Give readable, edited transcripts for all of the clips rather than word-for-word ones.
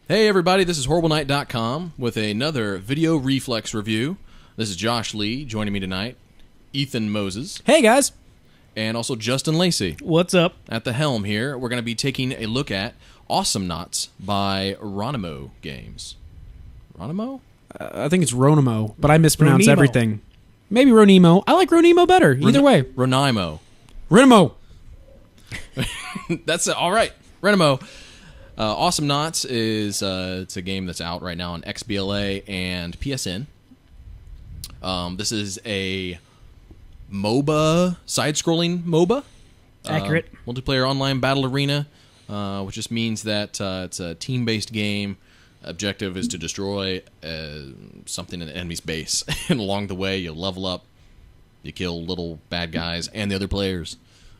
Hey everybody, this is HorribleNight.com with another Video Reflex review. This is Josh Lee, joining me tonight, Ethan Moses. Hey guys. And also Justin Lacey. What's up? At the helm here, we're going to be taking a look at Awesomenauts by Ronimo Games. Ronimo? I think it's Ronimo, but I mispronounce Ronimo. everything. Maybe Ronimo. I like Ronimo better. Either way. Ronimo. Ronimo. That's it. All right. Ronimo. Awesomenauts is it's a game that's out right now on XBLA and PSN. This is a MOBA, side-scrolling MOBA. Accurate. Multiplayer online battle arena, which just means that it's a team-based game. Objective is to destroy something in the enemy's base, and along the way, you level up, you kill little bad guys and the other players.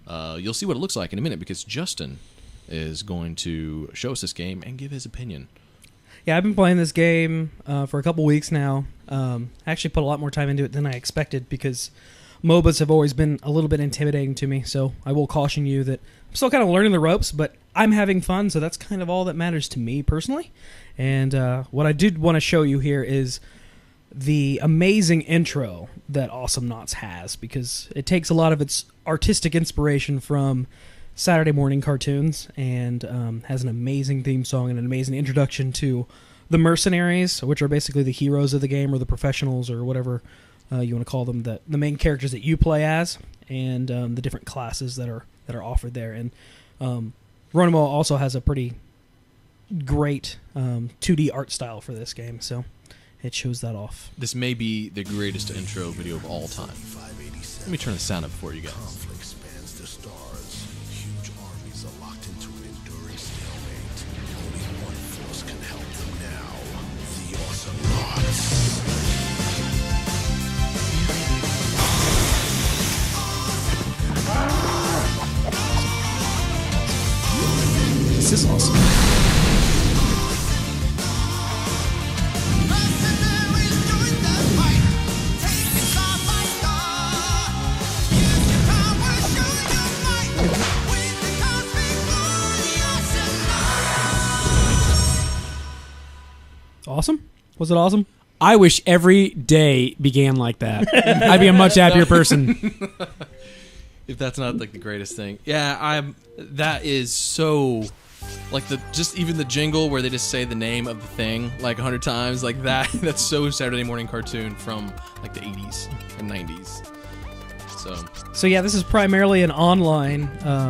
You'll see what it looks like in a minute because Justin is going to show us this game and give his opinion. Yeah, I've been playing this game for a couple weeks now. I actually put a lot more time into it than I expected because MOBAs have always been a little bit intimidating to me, so I will caution you that I'm still kind of learning the ropes, but I'm having fun, so that's kind of all that matters to me personally. And what I did want to show you here is the amazing intro that Awesomenauts has, because it takes a lot of its artistic inspiration from Saturday morning cartoons and has an amazing theme song and an amazing introduction to the mercenaries, which are basically the heroes of the game or the professionals or whatever you want to call them, the main characters that you play as, and the different classes that are offered there. And Ronimo also has a pretty great 2D art style for this game, so it shows that off. This may be the greatest intro video of all time. Let me turn the sound up for you guys. This is awesome. Awesome? Was it awesome? I wish every day began like that. I'd be a much happier person. If that's not like the greatest thing. Yeah, that is so like just even the jingle where they just say the name of the thing like 100 times like that's so Saturday morning cartoon from like the 80s and 90s. So yeah, this is primarily an online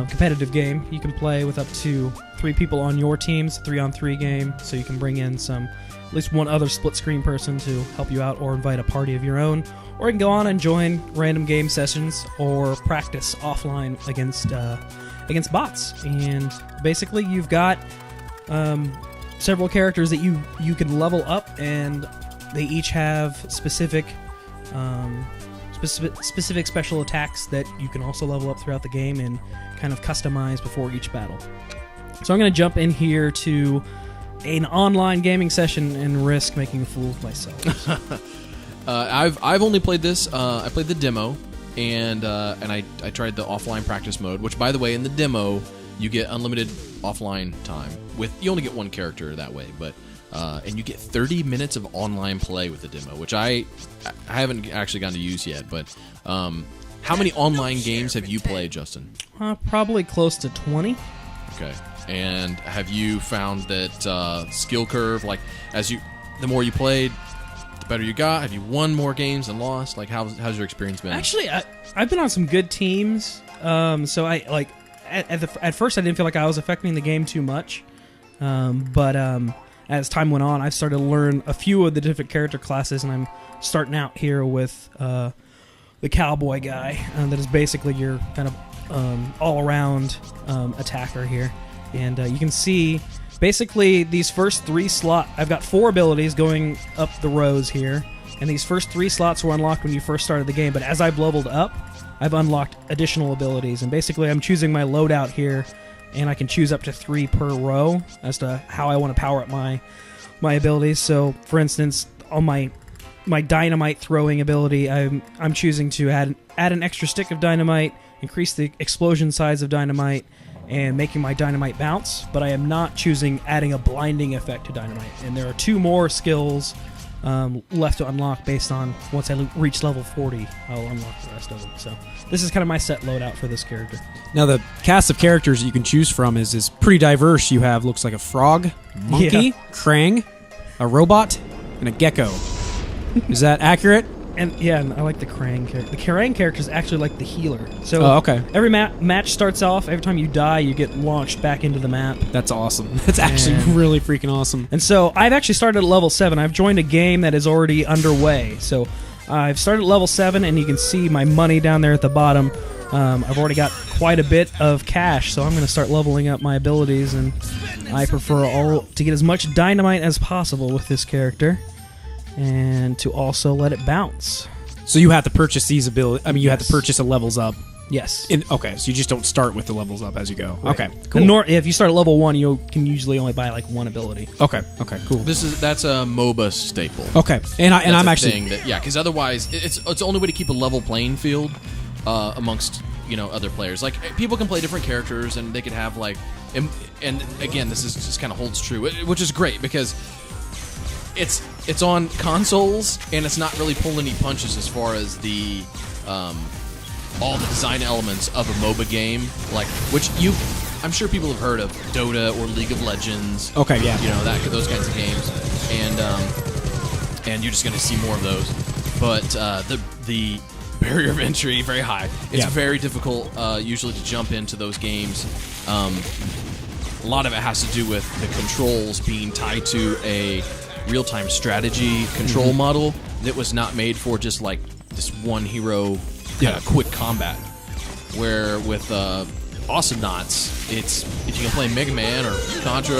competitive game. You can play with up to 3 people on your teams, 3-on-3 game, so you can bring in at least one other split-screen person to help you out or invite a party of your own. Or you can go on and join random game sessions or practice offline against bots. And basically you've got several characters that you can level up, and they each have specific special attacks that you can also level up throughout the game and kind of customize before each battle. So I'm going to jump in here to an online gaming session and risk making a fool of myself. I've only played this. I played the demo, and I tried the offline practice mode. Which, by the way, in the demo you get unlimited offline time. You only get one character that way, but and you get 30 minutes of online play with the demo, which I haven't actually gotten to use yet. But how many online games have you played, Justin? Probably close to 20. Okay, and have you found that skill curve, like the more you played, the better you got? Have you won more games and lost? Like, how's your experience been? Actually, I've been on some good teams. So I like at first I didn't feel like I was affecting the game too much, but as time went on, I started to learn a few of the different character classes, and I'm starting out here with the cowboy guy. That is basically your kind of all-around attacker here, and you can see. Basically, these first 3 slots, I've got 4 abilities going up the rows here, and these first 3 slots were unlocked when you first started the game, but as I've leveled up, I've unlocked additional abilities, and basically I'm choosing my loadout here, and I can choose up to 3 per row as to how I want to power up my abilities. So, for instance, on my dynamite throwing ability, I'm choosing to add an extra stick of dynamite, increase the explosion size of dynamite, and making my dynamite bounce, but I am not choosing adding a blinding effect to dynamite. And there are 2 more skills left to unlock based on once I reach level 40, I'll unlock the rest of them. So this is kind of my set loadout for this character. Now the cast of characters you can choose from is pretty diverse. You have, looks like a frog, monkey, krang, a robot, and a gecko. Is that accurate? And yeah, and I like the Krang character. The Krang character is actually like the healer. So okay. Every match starts off, every time you die, you get launched back into the map. That's awesome. That's actually really freaking awesome. And so I've actually started at level 7. I've joined a game that is already underway. So I've started at level 7, and you can see my money down there at the bottom. I've already got quite a bit of cash, so I'm going to start leveling up my abilities, and I prefer to get as much dynamite as possible with this character. And to also let it bounce. So you have to purchase these abilities. I mean, you have to purchase the levels up. Yes. Okay, so you just don't start with the levels up as you go. Right. Okay, cool. If you start at level 1, you can usually only buy like 1 ability. Okay, cool. That's a MOBA staple. Okay, and I'm actually because otherwise it's the only way to keep a level playing field amongst other players. Like, people can play different characters, and they could have like, and again, this is just kind of holds true, which is great because it's on consoles, and it's not really pulling any punches as far as the all the design elements of a MOBA game, like I'm sure people have heard of Dota or League of Legends. Okay, yeah, those kinds of games, and you're just going to see more of those. But the barrier of entry very high. It's very difficult usually to jump into those games. A lot of it has to do with the controls being tied to a real-time strategy control model that was not made for just like this one hero quick combat. Where with Awesomenauts, it's if you can play Mega Man or Contra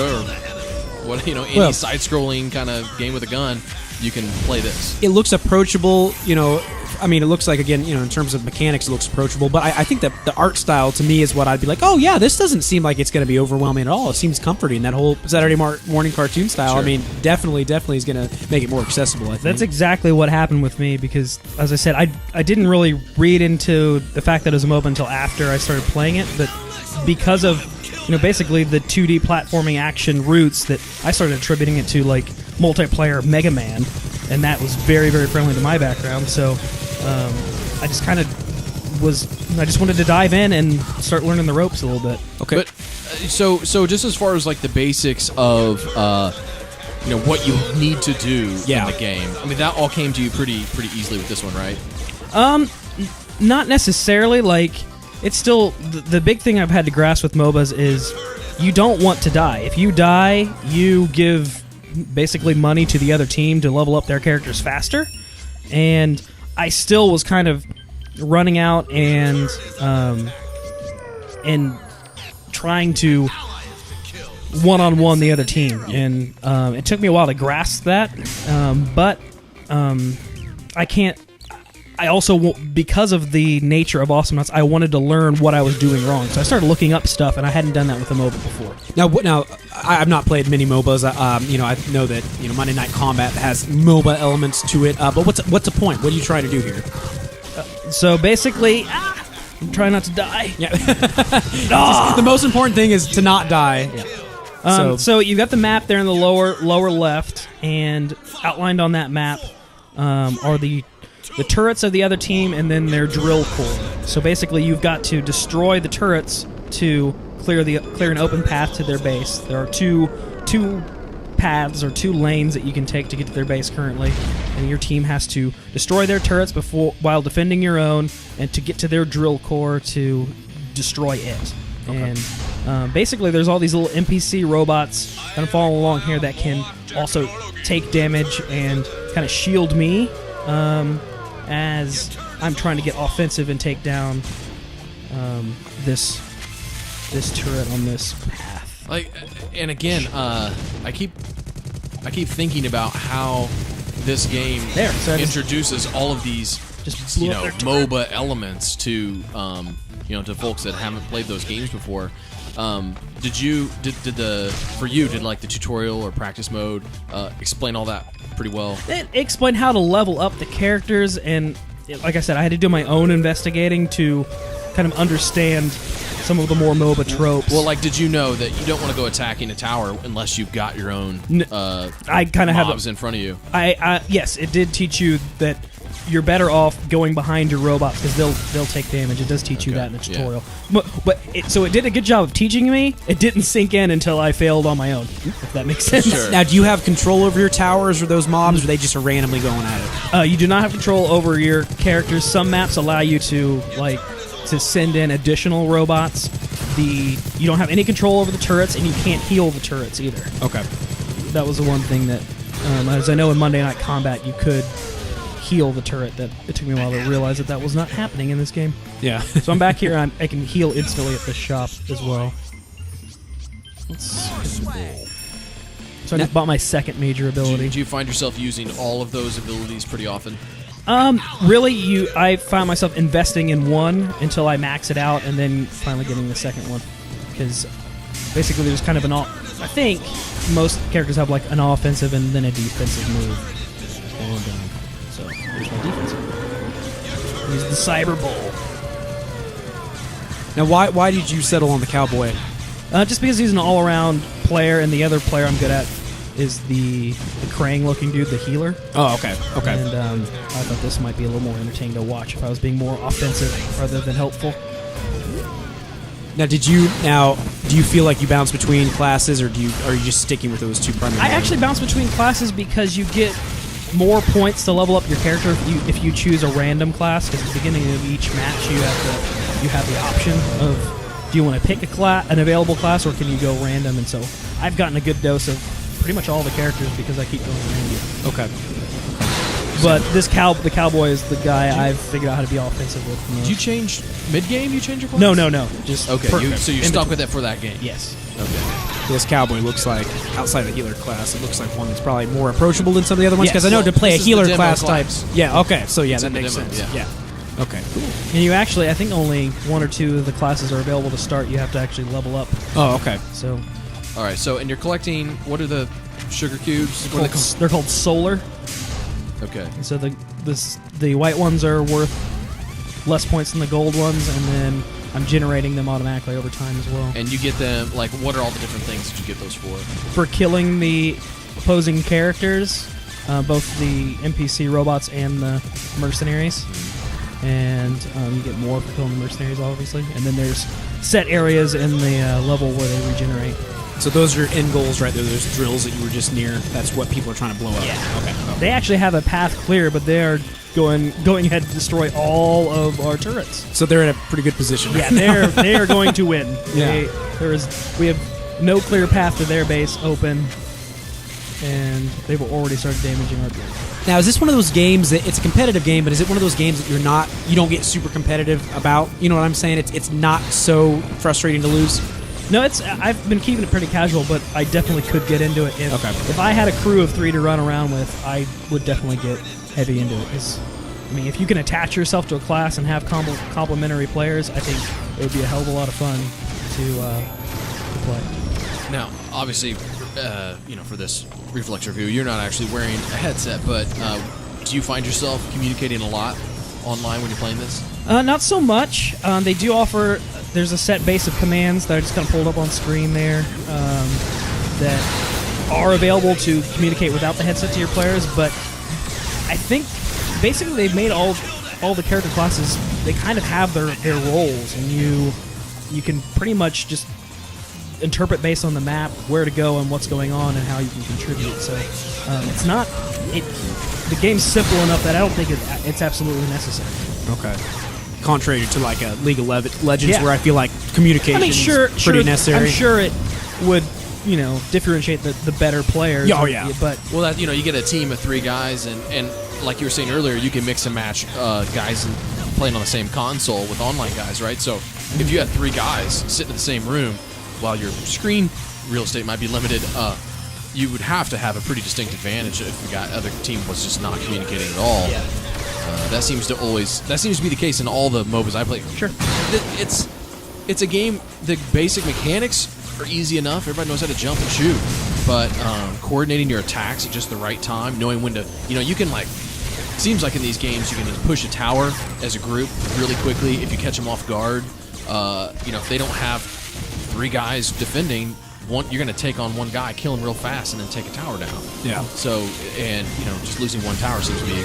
or any side-scrolling kind of game with a gun, you can play this. It looks approachable, I mean, it looks like, again, in terms of mechanics, it looks approachable. But I think that the art style, to me, is what I'd be like, oh, yeah, this doesn't seem like it's going to be overwhelming at all. It seems comforting. That whole Saturday morning cartoon style, Sure. I mean, definitely is going to make it more accessible, I think. That's exactly what happened with me because, as I said, I didn't really read into the fact that it was a MOBA until after I started playing it. But because of, basically the 2D platforming action roots, that I started attributing it to, like, multiplayer Mega Man. And that was very, very friendly to my background. So I just kind of I just wanted to dive in and start learning the ropes a little bit. Okay. But so just as far as like the basics of what you need to do in the game. I mean, that all came to you pretty easily with this one, right? Not necessarily. Like, it's still the big thing I've had to grasp with MOBAs is you don't want to die. If you die, you give basically money to the other team to level up their characters faster. And I still was kind of running out and trying to one-on-one the other team, and it took me a while to grasp that. But I can't. I also, because of the nature of Awesomenauts, I wanted to learn what I was doing wrong. So I started looking up stuff, and I hadn't done that with a MOBA before. Now I've not played many MOBAs. I know that Monday Night Combat has MOBA elements to it. But what's the point? What are you trying to do here? So basically, I'm trying not to die. Yeah. The most important thing is to not die. Yeah. So you've got the map there in the lower left, and outlined on that map are the turrets of the other team, and then their drill core. So basically, you've got to destroy the turrets to clear an open path to their base. There are two paths or 2 lanes that you can take to get to their base currently, and your team has to destroy their turrets while defending your own, and to get to their drill core to destroy it. Okay. And basically, there's all these little NPC robots kind of following along here that can also take damage and kind of shield me as I'm trying to get offensive and take down this turret on this path. Like, and again, I keep thinking about how this game introduces all of these MOBA elements to to folks that haven't played those games before. Did the tutorial or practice mode explain all that pretty well? It explained how to level up the characters, and like I said, I had to do my own investigating to kind of understand some of the more MOBA tropes. Well, like, did you know that you don't want to go attacking a tower unless you've got your own I kind of have mobs in front of you? Yes, it did teach you that you're better off going behind your robots because they'll take damage. It does teach you that in the tutorial. Yeah. But it did a good job of teaching me. It didn't sink in until I failed on my own, if that makes sense. Sure. Now, do you have control over your towers or those mobs, or are they just randomly going at it? You do not have control over your characters. Some maps allow you to send in additional robots. You don't have any control over the turrets, and you can't heal the turrets either. Okay. That was the one thing that, as I know in Monday Night Combat, you could heal the turret. That it took me a while to realize that was not happening in this game. Yeah. So I'm back here, and I can heal instantly at this shop as well. So I just bought my second major ability. Do you find yourself using all of those abilities pretty often? Really, I found myself investing in one until I max it out, and then finally getting the second one. Because basically, there's kind of I think most characters have like an offensive and then a defensive move. And so there's my defensive. Use the Cyber Bowl. Now, why did you settle on the cowboy? Just because he's an all-around player, and the other player I'm good at is the Krang-looking dude, the healer. Oh, okay. And I thought this might be a little more entertaining to watch if I was being more offensive rather than helpful. Now, do you feel like you bounce between classes, or are you just sticking with those two primary? I actually bounce between classes because you get more points to level up your character if you choose a random class. Because at the beginning of each match, you have the option of, do you want to pick an available class, or can you go random? And so I've gotten a good dose of pretty much all the characters because I keep going random. Okay. But the cowboy is the guy I've figured out how to be offensive with. Did you change mid-game? You change your class? No. Just okay. So you stuck with it for that game? Yes. Okay. This cowboy looks like, outside of the healer class, it looks like one that's probably more approachable than some of the other ones. Because I know to play a healer class type. Yeah. Okay. So yeah, that makes sense. Yeah. Okay. Cool. And you actually, I think only one or two of the classes are available to start. You have to actually level up. Oh, okay. So. All right. So, and you're collecting. What are the sugar cubes? They're called solar. Okay. So the white ones are worth less points than the gold ones, and then I'm generating them automatically over time as well. And you get them, like, what are all the different things that you get those for? For killing the opposing characters, both the NPC robots and the mercenaries. And you get more for killing the mercenaries, obviously. And then there's set areas in the level where they regenerate. So those are your end goals right there. Those drills that you were just near. That's what people are trying to blow up. Yeah. Okay. They actually have a path clear, but they are going ahead to destroy all of our turrets. So they're in a pretty good position. Yeah, they are going to win. Yeah. We have no clear path to their base open, and they've already started damaging our base. Now, is this one of those games that it's a competitive game, but is it one of those games that you don't get super competitive about? You know what I'm saying? It's not so frustrating to lose. No, I've been keeping it pretty casual, but I definitely could get into it. If I had a crew of 3 to run around with, I would definitely get heavy into it. If you can attach yourself to a class and have complementary players, I think it would be a hell of a lot of fun to play. Now, obviously, for this Reflex review, you're not actually wearing a headset, but do you find yourself communicating a lot online when you're playing this? Not so much. They do offer. There's a set base of commands that I just kind of pulled up on screen there that are available to communicate without the headset to your players. But I think basically they've made all the character classes. They kind of have their roles, and you can pretty much just interpret based on the map where to go and what's going on and how you can contribute. So it's not. The game's simple enough that I don't think it's absolutely necessary. Okay. Contrary to like a League of Legends, where I feel like communication is pretty necessary. I'm sure it would, differentiate the better players. Oh yeah. But you get a team of 3 guys, and like you were saying earlier, you can mix and match guys playing on the same console with online guys, right? So if you have 3 guys sitting in the same room, while your screen real estate might be limited, you would have to have a pretty distinct advantage if the other team was just not communicating at all. Yeah. That seems to be the case in all the MOBAs I play. Sure. It's a game. The basic mechanics are easy enough. Everybody knows how to jump and shoot, but coordinating your attacks at just the right time, knowing when to, you can seems like in these games you can just push a tower as a group really quickly if you catch them off guard. if they don't have 3 guys defending, you're going to take on 1 guy, kill him real fast, and then take a tower down. Yeah. So, and just losing 1 tower seems to be.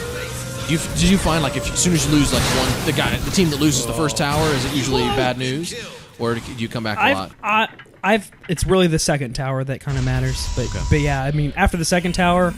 Did you find like as soon as you lose like the team that loses the first tower, is it usually bad news, or do you come back a lot? It's really the second tower that kind of matters, but yeah, I mean, after the second tower,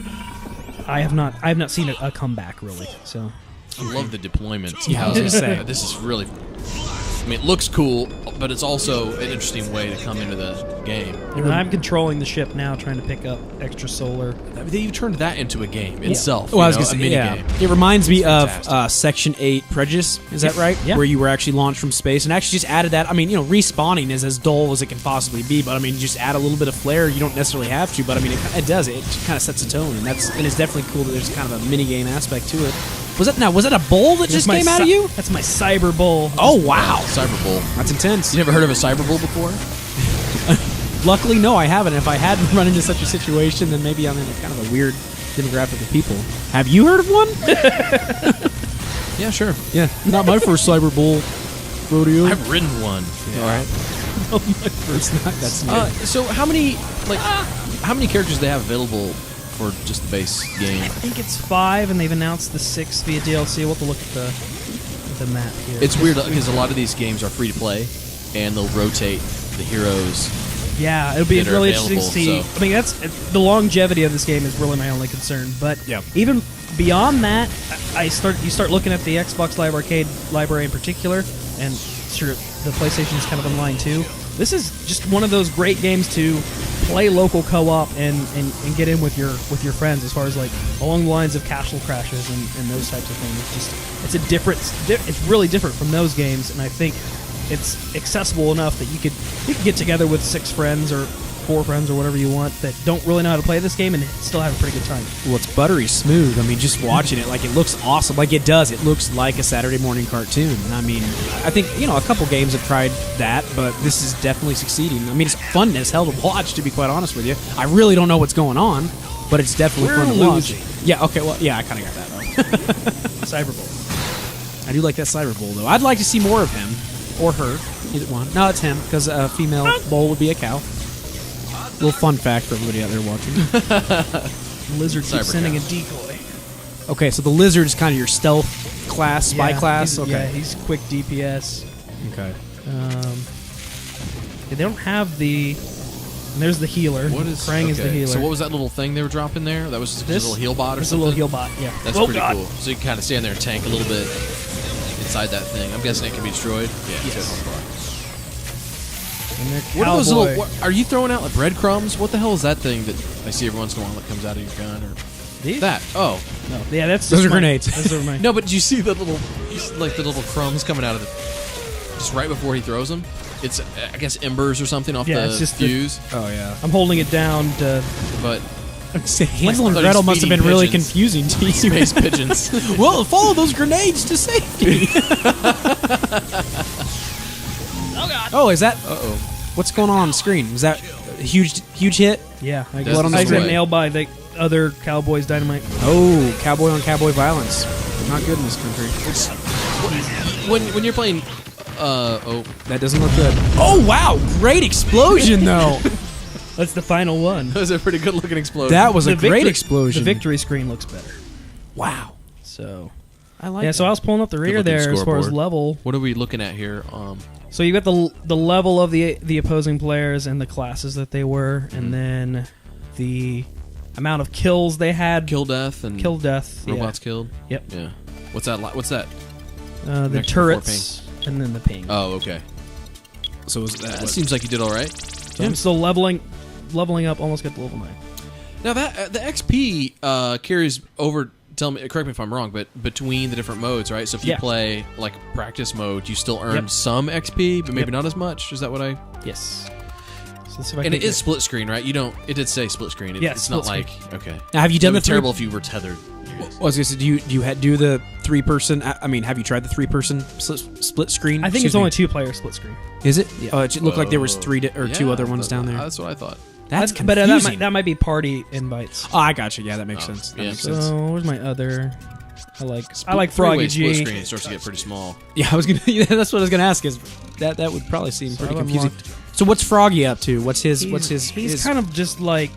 I have not seen a comeback really. So I love the deployment. Yeah, I was gonna say. This is really. I mean, it looks cool, but it's also an interesting way to come into the game. And I'm controlling the ship now, trying to pick up extra solar. You've turned that into a game itself. Well, I was going to say, a mini game. It reminds me of Fantastic. Section 8 Prejudice, is that right? Yeah. Where you were actually launched from space, and actually just added that. I mean, respawning is as dull as it can possibly be, but I mean, just add a little bit of flair. You don't necessarily have to, but I mean, it does. It kind of sets a tone, and it's definitely cool that there's kind of a mini game aspect to it. Was that a bowl that just came out of you? That's my cyber bowl. Oh, wow. Cyber Bowl. That's intense. You never heard of a Cyber Bowl before? Luckily, no, I haven't. If I hadn't run into such a situation, then maybe I'm in kind of a weird demographic of people. Have you heard of one? Yeah, sure. Yeah. Not my first Cyber Bowl rodeo. I've ridden one. All right. Oh, my first. That's new. So how many characters do they have available for just the base game? I think it's 5, and they've announced the 6th via DLC. We'll have to look at the map here. It's weird because a lot of these games are free to play, and they'll rotate the heroes. Yeah, it'll be that are really interesting to see. available, so. I mean, that's the longevity of this game is really my only concern. But Yeah. even beyond that, you start looking at the Xbox Live Arcade library in particular, and sure, the PlayStation is kind of in line too. This is just one of those great games to play local co-op and get in with your friends, as far as like along the lines of Castle Crashes and those types of things. It's really different from those games, and I think it's accessible enough that you could get together with 6 friends or 4 friends or whatever you want that don't really know how to play this game and still have a pretty good time. Well, it's buttery smooth. I mean, just watching it, like, it looks awesome. Like, it does. It looks like a Saturday morning cartoon. I mean, I think, a couple games have tried that, but this is definitely succeeding. I mean, it's fun as hell to watch, to be quite honest with you. I really don't know what's going on, but it's definitely fun to watch. Yeah, okay, well, yeah, I kind of got that, though. Cyber Bowl. I do like that Cyber Bowl, though. I'd like to see more of him. Or her. Either one. No, it's him, because a female bull would be a cow. Little fun fact for everybody out there watching. The lizard keeps sending a decoy. Okay, so the lizard is kind of your stealth class, spy class? Yeah, he's quick DPS. Okay. They don't have the... And there's the healer. Krang is the healer. So what was that little thing they were dropping there? That was just a little heal bot or It's something? a little heal bot, yeah. That's pretty cool. So you can kind of stand there and tank a little bit inside that thing. I'm guessing it can be destroyed. Yeah. Yes. And they're What are those cowboy. little? Are you throwing out like breadcrumbs? What the hell is that thing that I see every once in a while that comes out of your gun? Or These? that? Oh, No. Yeah, that's Those just are grenades. Those are my... no, but do you see the little, like the little crumbs coming out of the, just right before he throws them? It's I guess embers or something off Yeah, the it's just fuse. Oh, yeah. I'm holding it down to... But Hansel and Like Gretel must have been feeding really pigeons. confusing to you. space pigeons. Well, follow those grenades to safety. Oh, God. Oh, is that... Uh-oh. What's going on the screen? Is that a huge hit? Yeah, I Blood on the got way. nailed by the other Cowboys Dynamite. Oh, cowboy on cowboy violence. Not good in this country. When you're playing, That doesn't look good. Oh, wow. Great explosion, though. That's the final one. that was a pretty good looking explosion. That was a The great victory- explosion. The victory screen looks better. Wow. So... I like Yeah, so I was pulling up the rear looking there as far as scoreboard. level. What are we looking at here? So you got the level of the opposing players and the classes that they were, and then the amount of kills they had. Kill death and Kill death. robots killed. Yep. Yeah. What's that? What's that? The Next turrets and then the ping. Oh, okay. So was that That seems like you did all right. So I'm still leveling up. Almost got to level 9. Now that the XP carries over. Tell me, correct me if I'm wrong, but between the different modes, right? So if you Yeah. play like practice mode, you still earn Yep. some XP, but maybe Yep. not as much. Is that what I? Yes. So let's see if I And can it is split screen, right? You don't. It did say split screen. Yeah, It's not split like okay. Now, have you done That'd the be terrible if you were tethered. I was gonna say, do you do the 3-person? I mean, have you tried the 3-person split screen? I think Excuse it's me. only 2-player split screen. Is it? Yeah. Oh, it looked like there was 2 Yeah, other ones down there. That's what I thought. That's But confusing. that might be party invites. Oh, I got you. Yeah, that makes sense. That yeah. makes sense. So where's my other? I like Three-way Froggy split G. screen, it starts to get pretty small. Yeah, I was gonna. Yeah, that's what I was gonna ask. Is that would probably seem pretty I've confusing. unlocked- So what's Froggy up to? What's his? He's kind of just like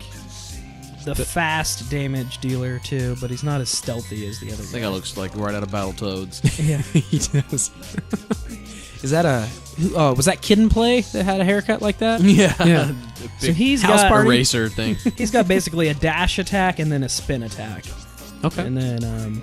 the fast damage dealer too, but he's not as stealthy as the other I think guy. it looks like right out of Battletoads. Yeah. he does. Is that a? Was that Kid and Play that had a haircut like that? Yeah. Yeah. So he's House got party? Eraser thing. he's got basically a dash attack and then a spin attack, Okay. and then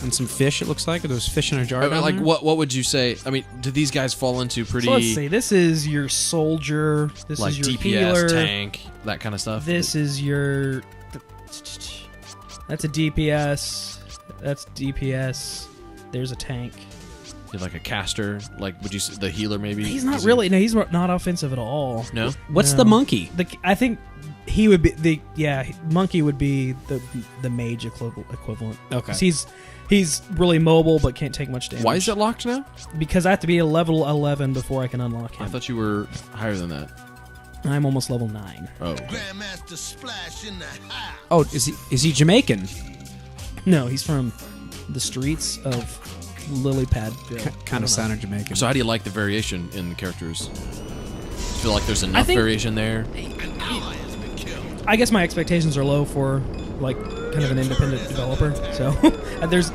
And some fish. It looks like. Are those fish in a jar? down Like there? what would you say? I mean, do these guys fall into pretty so let's see. This is your soldier. This like is your DPS, healer. tank, that kind of stuff? This is your. That's a DPS. That's DPS. There's a tank. You're like a caster, like would you say the healer maybe? He's not Is he- really. No, he's not offensive at all. No. What's No. the monkey? I think he would be the monkey would be the mage equivalent. Okay. 'Cause he's really mobile but can't take much damage. Why is it locked now? Because I have to be a level 11 before I can unlock I him. thought you were higher than that. I'm almost level 9. Oh. Grandmaster Splash in the house. Oh, is he Jamaican? No, he's from the streets of Lilypadville. I Kind don't of know. sounded Jamaican. So how do you like the variation in the characters? Feel like there's enough think- variation there. I guess my expectations are low for like kind of an independent developer. So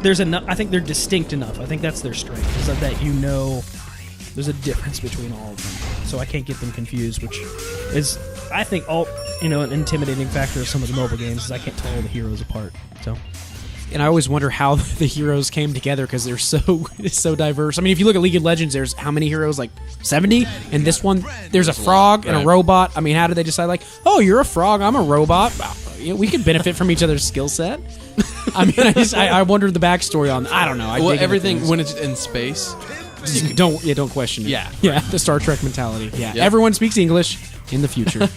there's enough. I think they're distinct enough. I think that's their strength, is that you know there's a difference between all of them. So I can't get them confused, which is I think an intimidating factor of some of the mobile games is I can't tell all the heroes apart. So And I always wonder how the heroes came together because they're so diverse. I mean, if you look at League of Legends, there's how many heroes? Like 70? And this one, there's a frog and a right. robot. I mean, how did they decide, like, oh, you're a frog, I'm a robot? Yeah, we could benefit from each other's skill set. I mean, I wondered the backstory on, I don't know. I Well, dig into everything things. when it's in space. Don't question it. Yeah. Yeah, the Star Trek mentality. Yeah, Yep. everyone speaks English in the future.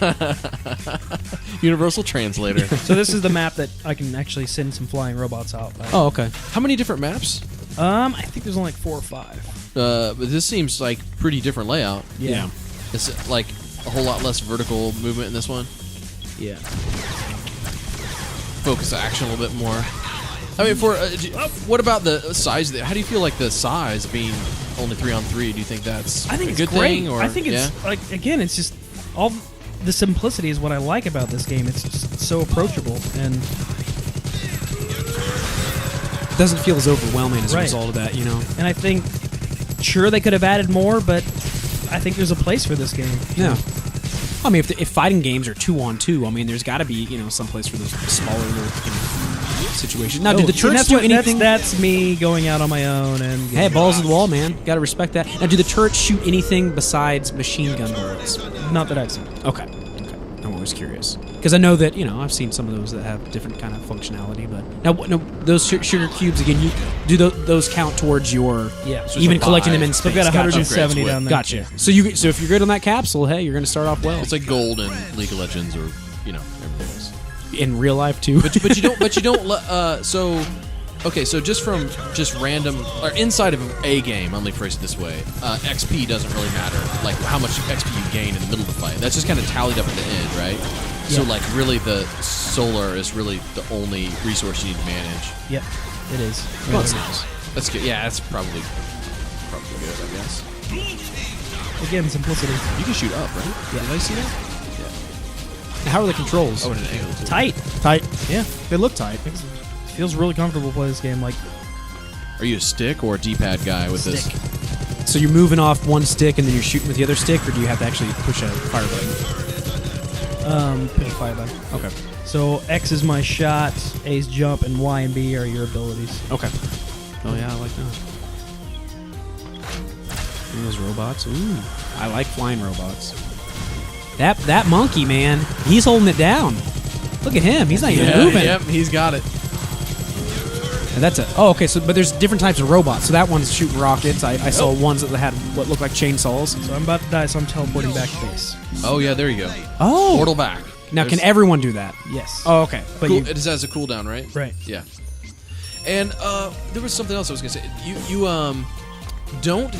Universal translator. so this is the map that I can actually send some flying robots out. By. Oh, okay. How many different maps? I think there's only like 4 or 5. But this seems like pretty different layout. Yeah. It's like a whole lot less vertical movement in this one. Yeah. Focus action a little bit more. I mean, what about the size? How do you feel like the size being only 3-on-3? Do you think that's I think a it's good great. thing? Or I think it's yeah? like again, it's just all the simplicity is what I like about this game. It's just so approachable and It doesn't feel as overwhelming as a Right. result of that, you know? I think sure they could have added more, but I think there's a place for this game. Yeah. I mean, if fighting games are 2-on-2, I mean, there's got to be, some place for those smaller little situations. Now, did the turrets do anything? That's me going out on my own and Hey, balls to the wall, man. Got to respect that. Now, do the turrets shoot anything besides machine gun bullets? not that I've seen. Okay. I'm always curious. Because I know that, I've seen some of those that have different kind of functionality. But now, those sugar cubes, again, you do those count towards your... Yeah. So even it's a collecting them buy. in So I've space. got Gotcha. 170 down there. Gotcha. So if you're good on that capsule, hey, you're going to start off well. It's like gold in League of Legends or everything else. In real life, too. But you don't. So just random or inside of a game. Let me phrase it this way: XP doesn't really matter. Like how much XP you gain in the middle of the fight. That's just kind of tallied up at the end, right? So Yeah. like really, the solar is really the only resource you need to manage. Yep, it is. Well, that's nice. That's good. Yeah, that's probably good. I guess Again, simplicity. you can shoot up, right? Yeah. Did I see that? How are the controls? Oh, at an angle too. Tight. Tight. Yeah. They look tight. Feels really comfortable to play this game. Like Are you a stick or a D-pad guy with stick. this? So you're moving off one stick and then you're shooting with the other stick, or do you have to actually push a fire button? Push a fire button. Okay. So X is my shot, A's jump, and Y and B are your abilities. Okay. Oh yeah, I like that. And those robots. Ooh, I like flying robots. That monkey, man, he's holding it down. Look at him. He's not even moving. Yep, he's got it. And that's okay. So, but there's different types of robots. So that one's shooting rockets. I saw ones that had what looked like chainsaws. So I'm about to die, so I'm teleporting back to base. Oh yeah, there you go. Oh, Portal back. now can There's- everyone do that? Yes. Oh, okay. But cool, you, it has a cooldown, right? Right. Yeah. And there was something else I was gonna say. Don't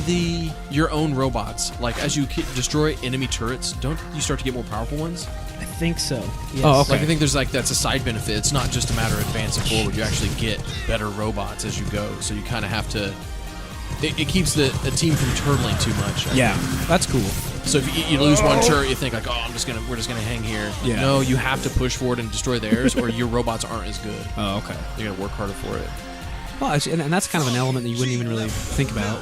your own robots, like as you destroy enemy turrets, don't you start to get more powerful ones? I think so. Yes. Oh, okay. Like I think there's that's a side benefit. It's not just a matter of advancing forward. You actually get better robots as you go. So you kind of have to. It keeps the team from turtling too much. Yeah, that's cool. So if you lose one turret, you think like, oh, we're just gonna hang here. Yeah. No, you have to push forward and destroy theirs, or your robots aren't as good. Oh, okay. You gotta work harder for it. Well, and that's kind of an element that you wouldn't even really think about.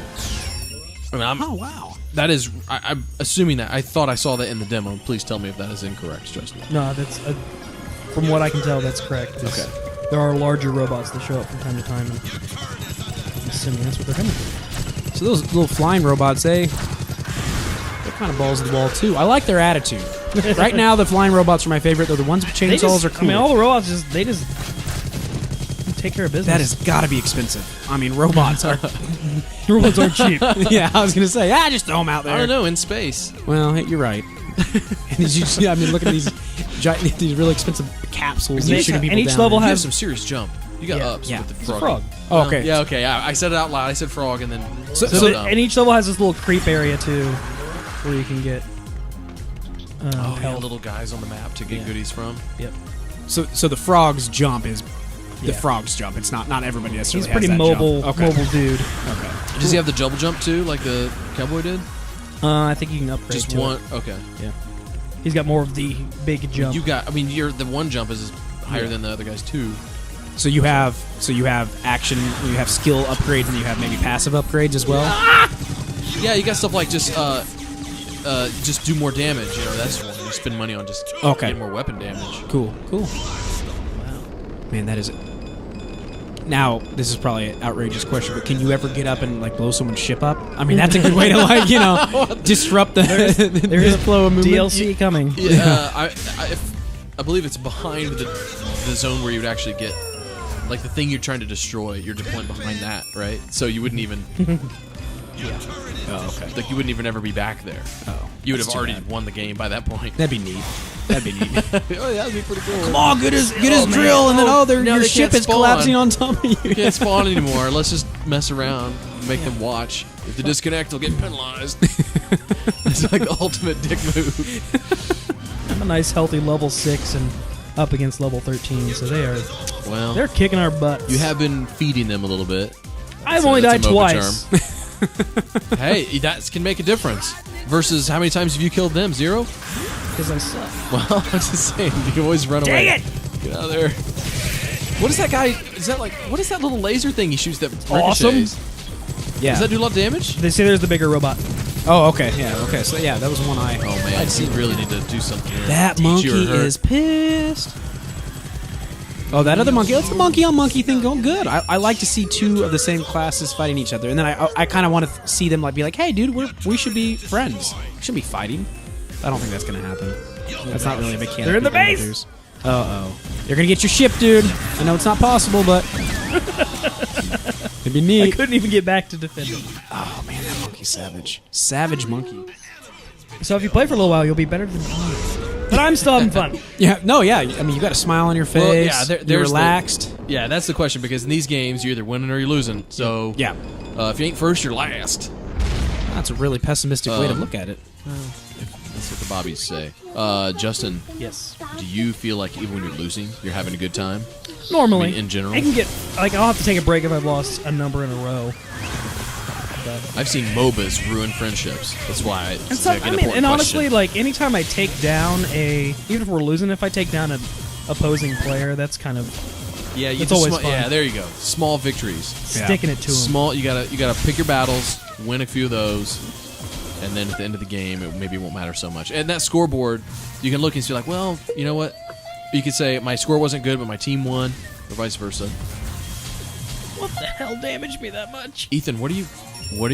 I mean, Oh, wow. that is. I'm assuming that. I thought I saw that in the demo. Please tell me if that is incorrect, Justin. No, that's from what I can tell, that's correct. Okay. There are larger robots that show up from time to time, and I'm assuming that's what they're coming for. So those little flying robots, they're kind of balls to the wall too. I like their attitude. Right now, the flying robots are my favorite. Though the ones with chainsaws are cool. I mean, all the robots they just take care of business. That has got to be expensive. I mean, robots are. robots aren't cheap. Yeah, I was gonna say, just throw them out there. I don't know. In space. Well, you're right. I mean, look at these these really expensive capsules. And that shooting people each down level in. You has- have some serious jump. You got ups Yeah. with the It's frog. a frog. Oh, okay. Yeah, okay. I said it out loud. I said frog, and then And each level has this little creep area too, where you can get. Health. little guys on the map to get goodies from. Yep. So the frog's jump is the Yeah. frog's jump. It's not everybody necessarily. He's pretty has that mobile. Jump. Okay. Mobile dude. Okay. Does he have the double jump too, like the cowboy did? I think you can upgrade. Just to one. It. Okay. Yeah. He's got more of the big jump. You got. I mean, the one jump is higher than the other guys too. So you have action, you have skill upgrades, and you have maybe passive upgrades as well. Yeah, you got stuff like just do more damage. You know, that's one. You spend money on just getting more weapon damage. Cool. Wow. Man, that is. Now, this is probably an outrageous question, but can you ever get up and like blow someone's ship up? I mean, that's a good way to disrupt the flow of movement. DLC coming. Yeah, I believe it's behind the zone where you would actually get like the thing you're trying to destroy. You're deploying behind that, right? So you wouldn't even. Oh, okay. Like you wouldn't even ever be back there. Oh, You would have that's too already bad. won the game by that point. That'd be neat. Oh, yeah, that'd be pretty cool. Come on, get his drill, and then now your they ship can't is spawn. collapsing on top of you. You can't spawn anymore. Let's just mess around and make them watch. If they disconnect, they'll get penalized. It's like the ultimate dick move. I'm a nice healthy level 6 and up against level 13, so Well, they're kicking our butts. you have been feeding them a little bit. I've So only that's died a MOBA twice. Hey, that can make a difference. Versus how many times have you killed them? 0? Because I suck. Well, I'm just saying, you can always run away. Dang it! Get out of there. What is that guy? Is that like, what is that little laser thing he shoots that Awesome. ricochets? Yeah. Does that do a lot of damage? They say there's the bigger robot. Oh, okay. Yeah. Okay. So yeah, that was one eye. Oh man, you really need to do something here. That Teach monkey you or her. is pissed. Oh, that other monkey. That's the monkey on monkey thing going good. I like to see two of the same classes fighting each other, and then I kind of want to see them like be like, hey, dude, we should be friends. We should be fighting. I don't think that's gonna happen. That's not really a mechanic. They're in the people base! introduce. Uh-oh. You're gonna get your ship, dude. I know it's not possible, but it'd be I neat. couldn't even get back to defend it. Oh man, that monkey's savage. Savage monkey. So if you play for a little while, you'll be better than me. But I'm still having fun. Yeah. No. Yeah. I mean, you got a smile on your face. Well, yeah, you're there's relaxed. Yeah, that's the question because in these games you're either winning or you're losing. So Yeah. if you ain't first, you're last. That's a really pessimistic way to look at it. That's what the bobbies say. Justin, Yes. do you feel like even when you're losing, you're having a good time? Normally. I mean, in general? I can get, like, I'll have to take a break if I've lost a number in a row. But, I've seen MOBAs ruin friendships. That's why it's and, so, like an I mean, important and honestly, question. like, anytime I take down even if we're losing, if I take down an opposing player, that's kind of yeah, it's always fun. Yeah, there you go. Small victories. sticking it to them. Small. You gotta pick your battles, win a few of those, and then at the end of the game, it maybe won't matter so much. And that scoreboard, you can look and see like, well, you know what? You could say my score wasn't good, but my team won, or vice versa. What the hell damaged me that much? Ethan, what are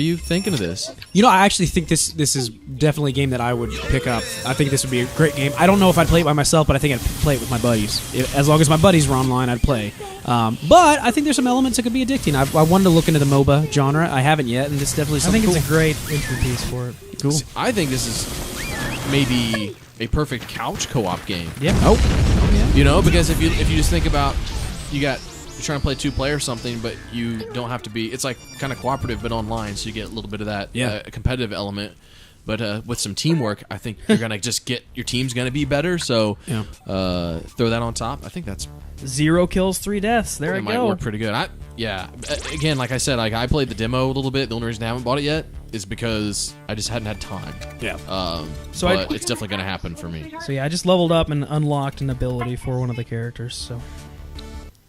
you thinking of this? You know, I actually think this is definitely a game that I would pick up. I think this would be a great game. I don't know if I'd play it by myself, but I think I'd play it with my buddies. As long as my buddies were online, I'd play. But I think there's some elements that could be addicting. I wanted to look into the MOBA genre. I haven't yet, and this definitely I something think cool. it's a great entry piece for it. Cool. I think this is maybe a perfect couch co-op game. Yeah. Oh, yeah. You know, because if you just think about, you got you're trying to play 2-player or something, but you don't have to be. It's like kind of cooperative, but online, so you get a little bit of that competitive element. But with some teamwork, I think you're gonna just get your team's gonna be better. So throw that on top. I think that's 0 kills, 3 deaths. There I It might go. work pretty good. Again, like I said, like I played the demo a little bit. The only reason I haven't bought it yet is because I just hadn't had time. Yeah. So but it's definitely going to happen for me. So yeah, I just leveled up and unlocked an ability for one of the characters. So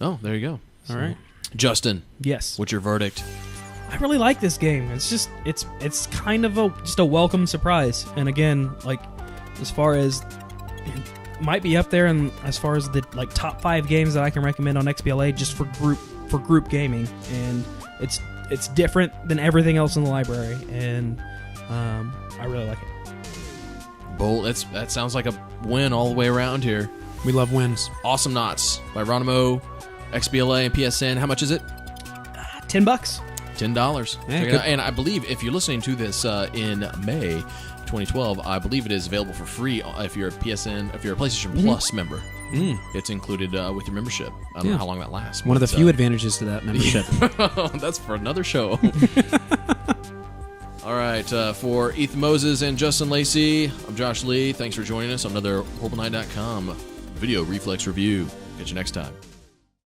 Oh, there you go. All right. Justin, yes, what's your verdict? I really like this game. It's just it's kind of just a welcome surprise. And again, like as far as it might be up there, and as far as the like top 5 games that I can recommend on XBLA just for group gaming, and it's different than everything else in the library, and I really like it. Bolt. That sounds like a win all the way around here. We love wins. Awesomenauts by Ronimo, XBLA and PSN. How much is it? $10. $10. Yeah, Check it out. And I believe if you're listening to this in May 2012, I believe it is available for free if you're a PlayStation Plus member. It's included with your membership. I don't know how long that lasts. One of the few advantages to that membership. That's for another show. All right, for Ethan Moses and Justin Lacey, I'm Josh Lee. Thanks for joining us on another HorribleNight.com video reflex review. Catch you next time.